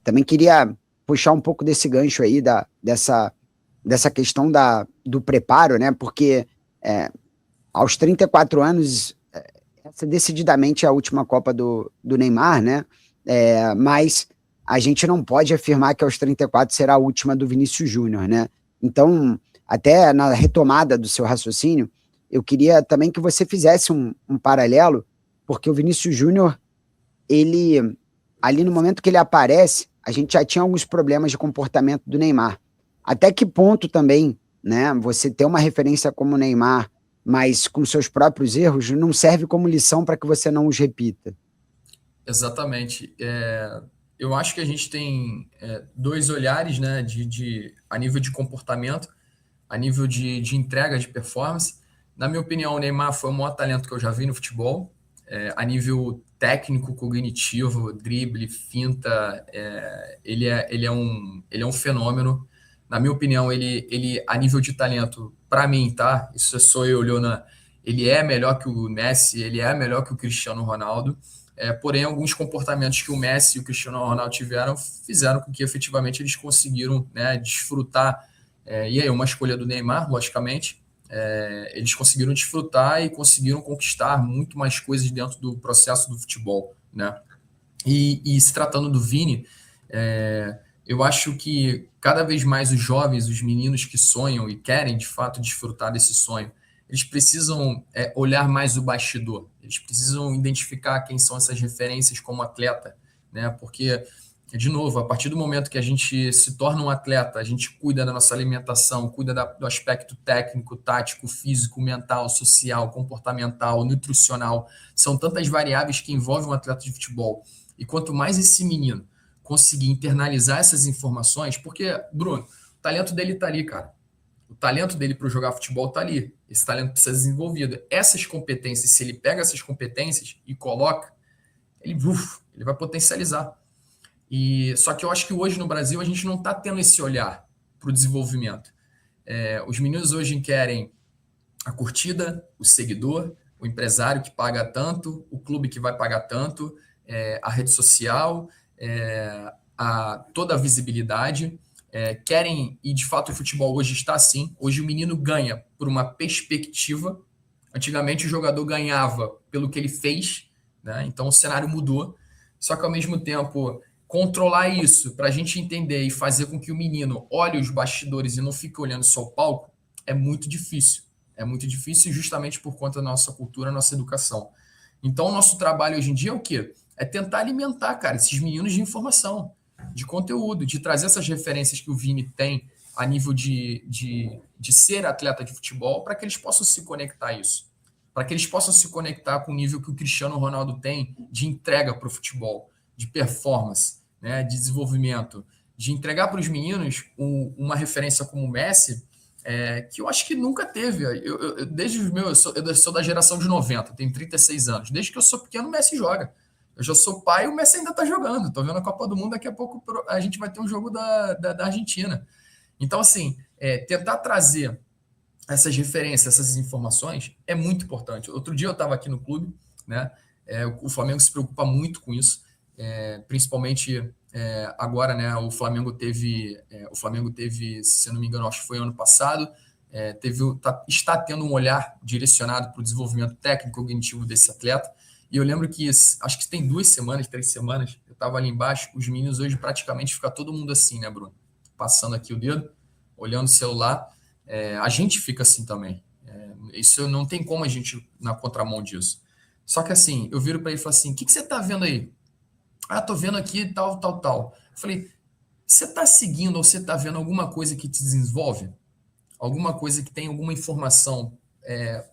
também queria puxar um pouco desse gancho aí, dessa questão do preparo, né? Porque aos 34 anos, essa decididamente é a última Copa do Neymar, né? Mas a gente não pode afirmar que aos 34 será a última do Vinícius Júnior, né? Então, até na retomada do seu raciocínio, eu queria também que você fizesse um paralelo, porque o Vinícius Júnior, ele, ali no momento que ele aparece, a gente já tinha alguns problemas de comportamento do Neymar. Até que ponto também, né, você ter uma referência como o Neymar, mas com seus próprios erros, não serve como lição para que você não os repita? Exatamente. Eu acho que a gente tem dois olhares, né, a nível de comportamento, a nível de entrega de performance. Na minha opinião, o Neymar foi o maior talento que eu já vi no futebol, a nível técnico, cognitivo, drible, finta. Ele é um fenômeno. Na minha opinião, ele a nível de talento, para mim, tá? Isso é só eu olhando. Ele é melhor que o Messi, ele é melhor que o Cristiano Ronaldo. Porém, alguns comportamentos que o Messi e o Cristiano Ronaldo tiveram fizeram com que efetivamente eles conseguiram, né, desfrutar. E aí, uma escolha do Neymar, logicamente, eles conseguiram desfrutar e conseguiram conquistar muito mais coisas dentro do processo do futebol, né? E se tratando do Vini, eu acho que cada vez mais os jovens, os meninos que sonham e querem de fato desfrutar desse sonho, eles precisam olhar mais o bastidor, eles precisam identificar quem são essas referências como atleta, né? Porque, de novo, a partir do momento que a gente se torna um atleta, a gente cuida da nossa alimentação, cuida do aspecto técnico, tático, físico, mental, social, comportamental, nutricional. São tantas variáveis que envolvem um atleta de futebol. E quanto mais esse menino conseguir internalizar essas informações, porque, Bruno, o talento dele está ali, cara. O talento dele para jogar futebol está ali. Esse talento precisa ser desenvolvido. Essas competências, se ele pega essas competências e coloca, ele vai potencializar. Só que eu acho que hoje no Brasil a gente não está tendo esse olhar para o desenvolvimento. Os meninos hoje querem a curtida, o seguidor, o empresário que paga tanto, o clube que vai pagar tanto, a rede social, toda a visibilidade. Querem, e de fato o futebol hoje está assim. Hoje o menino ganha por uma perspectiva. Antigamente o jogador ganhava pelo que ele fez, né? Então o cenário mudou. Só que ao mesmo tempo controlar isso para a gente entender e fazer com que o menino olhe os bastidores e não fique olhando só o palco é muito difícil. É muito difícil justamente por conta da nossa cultura, nossa educação. Então o nosso trabalho hoje em dia é o quê? É tentar alimentar, cara, esses meninos de informação, de conteúdo, de trazer essas referências que o Vini tem a nível de ser atleta de futebol para que eles possam se conectar a isso. Para que eles possam se conectar com o nível que o Cristiano Ronaldo tem de entrega para o futebol, de performance, né, de desenvolvimento, de entregar para os meninos uma referência como o Messi, que eu acho que nunca teve. Desde os meus, eu sou da geração de 90, tenho 36 anos. Desde que eu sou pequeno, o Messi joga. Eu já sou pai e o Messi ainda está jogando. Estou vendo a Copa do Mundo, daqui a pouco a gente vai ter um jogo da Argentina. Então, assim, tentar trazer essas referências, essas informações é muito importante. Outro dia eu estava aqui no clube, né? O Flamengo se preocupa muito com isso, principalmente agora, né? O Flamengo teve, se não me engano, acho que foi ano passado, está tendo um olhar direcionado para o desenvolvimento técnico cognitivo desse atleta. E eu lembro que, acho que tem 2 semanas, 3 semanas, eu estava ali embaixo, os meninos hoje praticamente fica todo mundo assim, né, Bruno? Passando aqui o dedo, olhando o celular. A gente fica assim também. Isso não tem como a gente na contramão disso. Só que assim, eu viro para ele e falo assim: o que você está vendo aí? Ah, tô vendo aqui tal, tal, tal. Eu falei: você está seguindo ou você está vendo alguma coisa que te desenvolve? Alguma coisa que tem alguma informação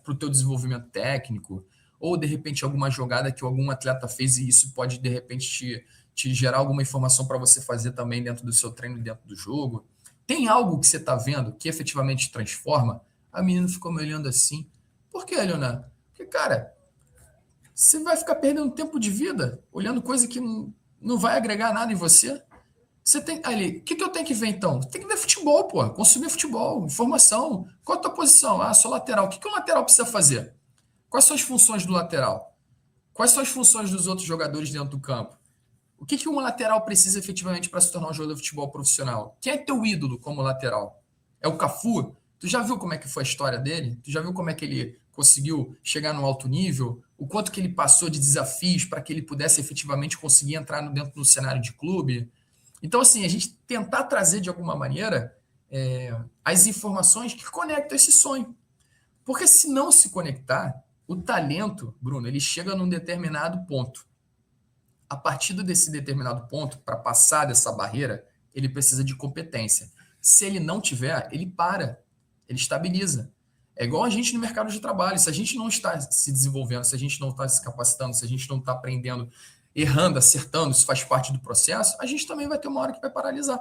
para o teu desenvolvimento técnico? Ou de repente alguma jogada que algum atleta fez e isso pode de repente te gerar alguma informação para você fazer também dentro do seu treino, dentro do jogo? Tem algo que você está vendo que efetivamente transforma? A menina ficou me olhando assim. Por que, Leonardo? Porque, cara, você vai ficar perdendo tempo de vida olhando coisa que não vai agregar nada em você. Você tem ali, o que eu tenho que ver então? Tem que ver futebol, pô, consumir futebol, informação. Qual a tua posição? Ah, sou lateral. O que o lateral precisa fazer? Quais são as funções do lateral? Quais são as funções dos outros jogadores dentro do campo? O que um lateral precisa efetivamente para se tornar um jogador de futebol profissional? Quem é teu ídolo como lateral? É o Cafu? Tu já viu como é que foi a história dele? Tu já viu como é que ele conseguiu chegar no alto nível? O quanto que ele passou de desafios para que ele pudesse efetivamente conseguir entrar dentro do cenário de clube? Então, assim, a gente tentar trazer de alguma maneira as informações que conectam esse sonho. Porque se não se conectar, o talento, Bruno, ele chega num determinado ponto. A partir desse determinado ponto, para passar dessa barreira, ele precisa de competência. Se ele não tiver, ele para, ele estabiliza. É igual a gente no mercado de trabalho. Se a gente não está se desenvolvendo, se a gente não está se capacitando, se a gente não está aprendendo, errando, acertando, isso faz parte do processo, a gente também vai ter uma hora que vai paralisar.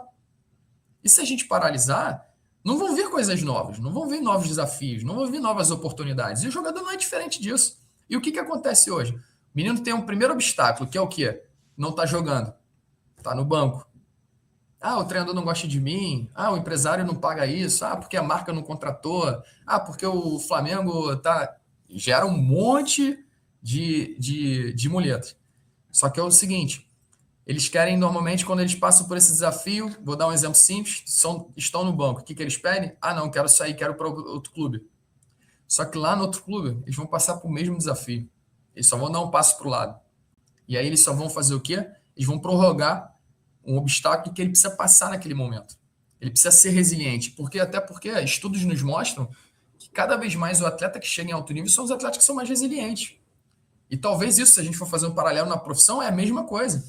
E se a gente paralisar, não vão vir coisas novas, não vão vir novos desafios, não vão vir novas oportunidades. E o jogador não é diferente disso. E o que acontece hoje? O menino tem um primeiro obstáculo, que é o quê? Não está jogando, está no banco. Ah, o treinador não gosta de mim. Ah, o empresário não paga isso. Ah, porque a marca não contratou. Ah, porque o Flamengo tá... Gera um monte de muletas. Só que é o seguinte, eles querem, normalmente, quando eles passam por esse desafio, vou dar um exemplo simples, estão no banco. O que eles pedem? Ah, não, quero sair, quero para outro clube. Só que lá no outro clube, eles vão passar por mesmo desafio. Eles só vão dar um passo para o lado. E aí eles só vão fazer o quê? Eles vão prorrogar um obstáculo que ele precisa passar naquele momento. Ele precisa ser resiliente. Até porque estudos nos mostram que cada vez mais o atleta que chega em alto nível são os atletas que são mais resilientes. E talvez isso, se a gente for fazer um paralelo na profissão, é a mesma coisa.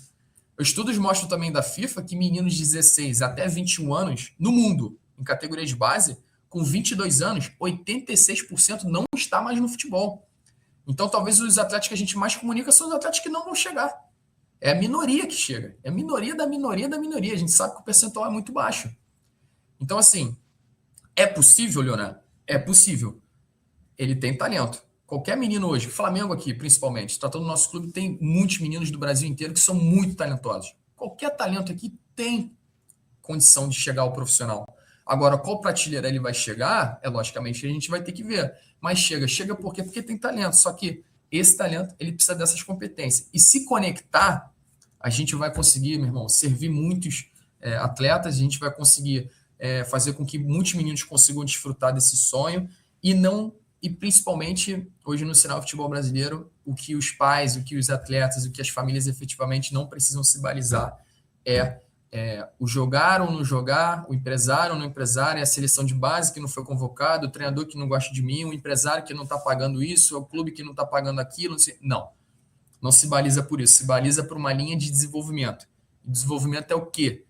Os estudos mostram também da FIFA que meninos de 16 até 21 anos, no mundo, em categoria de base, com 22 anos, 86% não está mais no futebol. Então, talvez os atletas que a gente mais comunica são os atletas que não vão chegar. É a minoria que chega. É a minoria da minoria da minoria. A gente sabe que o percentual é muito baixo. Então, assim, é possível, Leonardo? É possível. Ele tem talento. Qualquer menino hoje, Flamengo aqui, principalmente, tratando do nosso clube, tem muitos meninos do Brasil inteiro que são muito talentosos. Qualquer talento aqui tem condição de chegar ao profissional. Agora, qual prateleira ele vai chegar, logicamente que a gente vai ter que ver. Mas chega por quê? Porque tem talento. Só que esse talento, ele precisa dessas competências. E se conectar, a gente vai conseguir, meu irmão, servir muitos atletas, a gente vai conseguir fazer com que muitos meninos consigam desfrutar desse sonho e principalmente, hoje no cenário do futebol brasileiro, o que os pais, o que os atletas, o que as famílias efetivamente não precisam se balizar o jogar ou não jogar, o empresário ou não empresário, a seleção de base que não foi convocado, o treinador que não gosta de mim, o empresário que não está pagando isso, o clube que não está pagando aquilo. Não se baliza por isso, se baliza por uma linha de desenvolvimento. Desenvolvimento é o quê?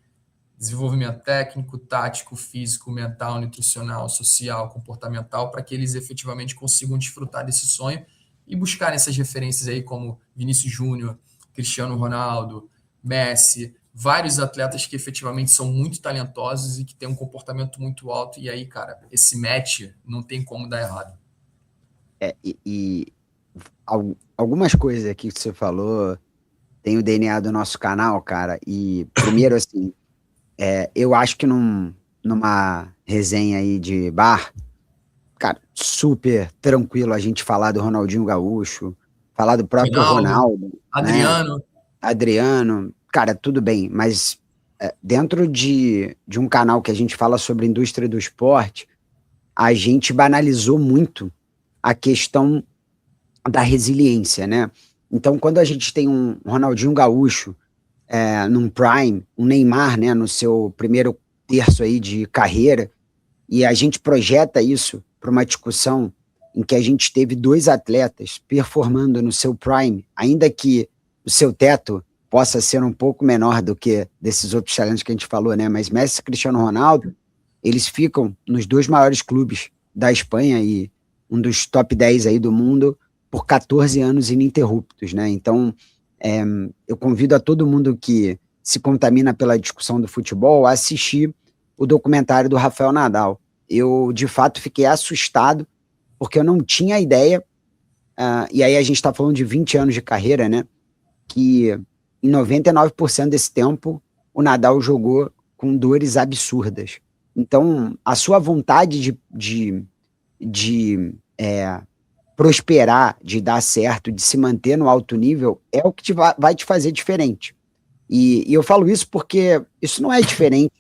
Desenvolvimento técnico, tático, físico, mental, nutricional, social, comportamental, para que eles efetivamente consigam desfrutar desse sonho e buscar essas referências aí como Vinícius Júnior, Cristiano Ronaldo, Messi, vários atletas que efetivamente são muito talentosos e que têm um comportamento muito alto. E aí, cara, esse match não tem como dar errado. Algumas coisas aqui que você falou tem o DNA do nosso canal, cara. E primeiro, assim, eu acho que numa resenha aí de bar, cara, super tranquilo a gente falar do Ronaldinho Gaúcho, falar do próprio Ronaldo, Adriano. Né? Adriano, cara, tudo bem, mas dentro de um canal que a gente fala sobre a indústria do esporte, a gente banalizou muito a questão da resiliência, né? Então, quando a gente tem um Ronaldinho Gaúcho num prime, um Neymar, né, no seu primeiro terço aí de carreira, e a gente projeta isso para uma discussão em que a gente teve dois atletas performando no seu prime, ainda que o seu teto possa ser um pouco menor do que desses outros talentos que a gente falou, né? Mas Messi e Cristiano Ronaldo, eles ficam nos dois maiores clubes da Espanha e um dos top 10 aí do mundo por 14 anos ininterruptos, né? Então, eu convido a todo mundo que se contamina pela discussão do futebol a assistir o documentário do Rafael Nadal. Eu, de fato, fiquei assustado porque eu não tinha ideia, e aí a gente está falando de 20 anos de carreira, né? Que em 99% desse tempo o Nadal jogou com dores absurdas. Então, a sua vontade de prosperar, de dar certo, de se manter no alto nível, é o que vai te fazer diferente. E eu falo isso porque isso não é diferente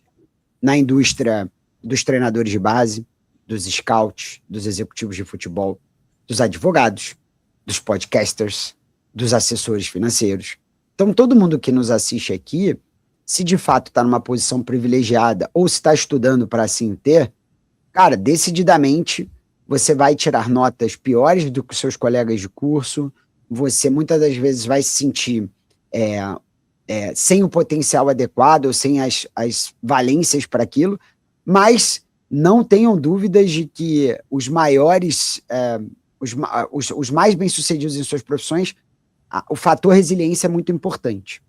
na indústria dos treinadores de base, dos scouts, dos executivos de futebol, dos advogados, dos podcasters, dos assessores financeiros. Então, todo mundo que nos assiste aqui, se de fato está numa posição privilegiada ou se está estudando para assim ter, cara, decididamente você vai tirar notas piores do que os seus colegas de curso, você muitas das vezes vai se sentir é, sem o potencial adequado, ou sem as valências para aquilo, mas não tenham dúvidas de que os maiores, os mais bem-sucedidos em suas profissões, o fator resiliência é muito importante.